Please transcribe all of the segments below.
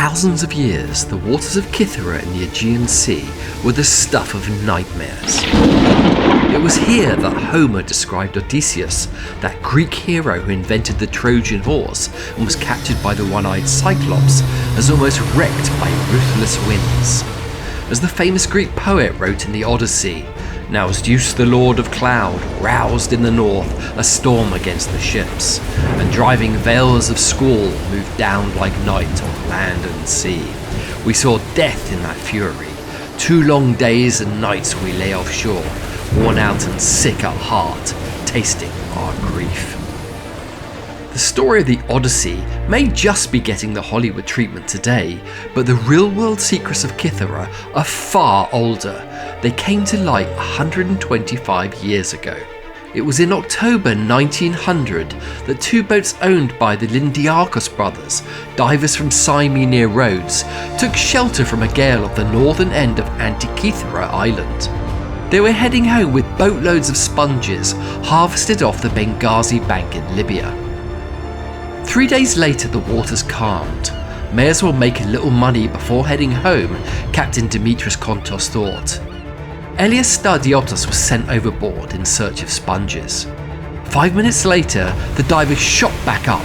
thousands of years, the waters of Kythera in the Aegean Sea were the stuff of nightmares. It was here that Homer described Odysseus, that Greek hero who invented the Trojan horse and was captured by the one-eyed Cyclops, as almost wrecked by ruthless winds. As the famous Greek poet wrote in the Odyssey, "Now Zeus the Lord of Cloud roused in the north a storm against the ships, and driving veils of squall moved down like night on land and sea. We saw death in that fury. 2 long days and nights we lay offshore, worn out and sick at heart, tasting our grief." The story of the Odyssey may just be getting the Hollywood treatment today, but the real-world secrets of Kythera are far older. They came to light 125 years ago. It was in October 1900 that 2 boats owned by the Lindiakos brothers, divers from Syme near Rhodes, took shelter from a gale off the northern end of Antikythera Island. They were heading home with boatloads of sponges harvested off the Benghazi bank in Libya. 3 days later, the waters calmed. May as well make a little money before heading home, Captain Dimitris Kontos thought. Elias Stardiotis was sent overboard in search of sponges. 5 minutes later, the diver shot back up.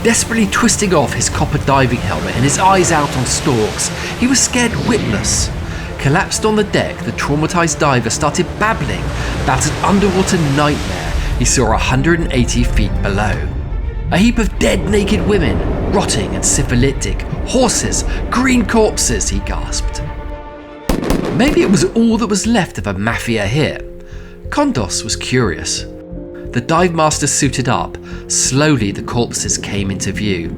Desperately twisting off his copper diving helmet and his eyes out on stalks, he was scared witless. Collapsed on the deck, the traumatized diver started babbling about an underwater nightmare he saw 180 feet below. A heap of dead naked women, rotting and syphilitic, horses, green corpses, he gasped. Maybe it was all that was left of a mafia hit. Kontos was curious. The dive master suited up. Slowly the corpses came into view.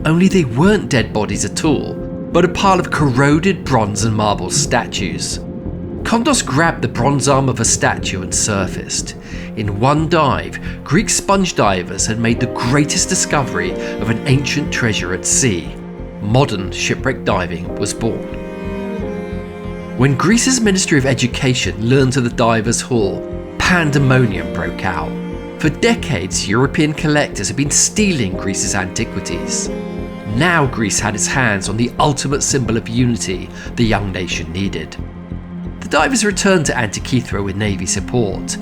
Only they weren't dead bodies at all, but a pile of corroded bronze and marble statues. Kontos grabbed the bronze arm of a statue and surfaced. In one dive, Greek sponge divers had made the greatest discovery of an ancient treasure at sea. Modern shipwreck diving was born. When Greece's Ministry of Education learned of the divers' haul, pandemonium broke out. For decades, European collectors had been stealing Greece's antiquities. Now Greece had its hands on the ultimate symbol of unity the young nation needed. The divers returned to Antikythera with Navy support.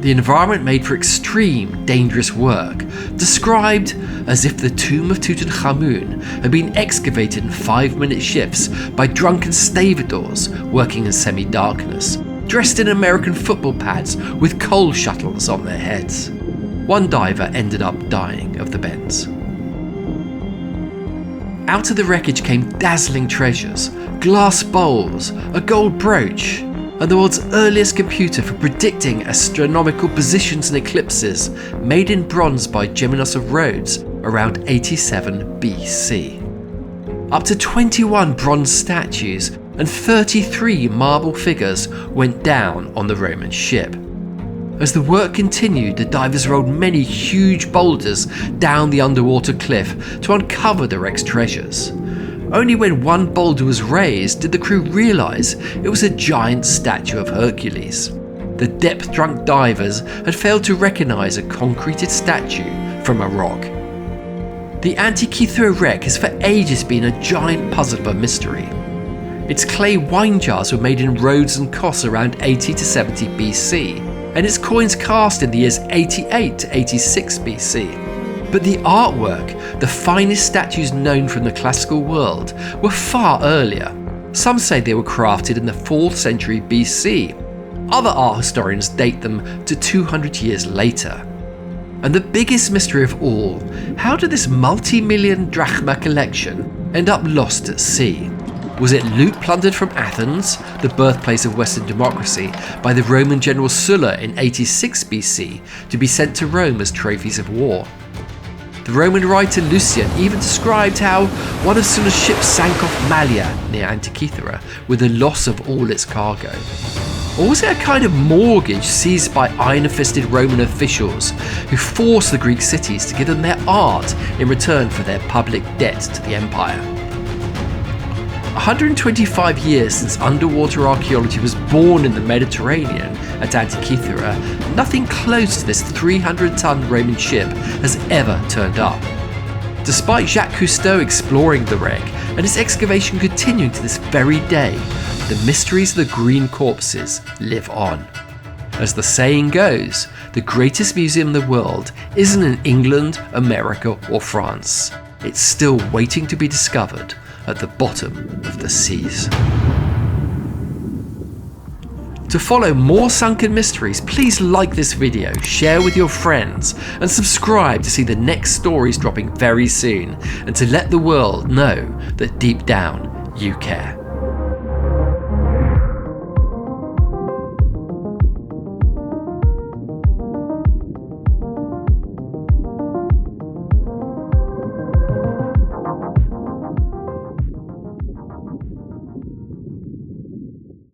The environment made for extreme, dangerous work, described as if the tomb of Tutankhamun had been excavated in 5-minute shifts by drunken stevedores working in semi-darkness, dressed in American football pads with coal shuttles on their heads. One diver ended up dying of the bends. Out of the wreckage came dazzling treasures, glass bowls, a gold brooch, and the world's earliest computer for predicting astronomical positions and eclipses, made in bronze by Geminos of Rhodes around 87 BC. Up to 21 bronze statues and 33 marble figures went down on the Roman ship. As the work continued, the divers rolled many huge boulders down the underwater cliff to uncover the wreck's treasures. Only when one boulder was raised did the crew realise it was a giant statue of Hercules. The depth-drunk divers had failed to recognise a concreted statue from a rock. The Antikythera wreck has for ages been a giant puzzle of a mystery. Its clay wine jars were made in Rhodes and Kos around 80 to 70 BC, and its coins cast in the years 88 to 86 BC. But the artwork, the finest statues known from the classical world, were far earlier. Some say they were crafted in the 4th century BC. Other art historians date them to 200 years later. And the biggest mystery of all, how did this multi-million drachma collection end up lost at sea? Was it loot plundered from Athens, the birthplace of Western democracy, by the Roman general Sulla in 86 BC to be sent to Rome as trophies of war? The Roman writer Lucian even described how one of Sulla's ships sank off Mallia near Antikythera with the loss of all its cargo. Or was it a kind of mortgage seized by iron-fisted Roman officials who forced the Greek cities to give them their art in return for their public debt to the empire? 125 years since underwater archaeology was born in the Mediterranean at Antikythera, nothing close to this 300-ton Roman ship has ever turned up. Despite Jacques Cousteau exploring the wreck and its excavation continuing to this very day, the mysteries of the green corpses live on. As the saying goes, the greatest museum in the world isn't in England, America or France. It's still waiting to be discovered at the bottom of the seas. To follow more Sunken Mysteries, please like this video, share with your friends, and subscribe to see the next stories dropping very soon, and to let the world know that deep down you care.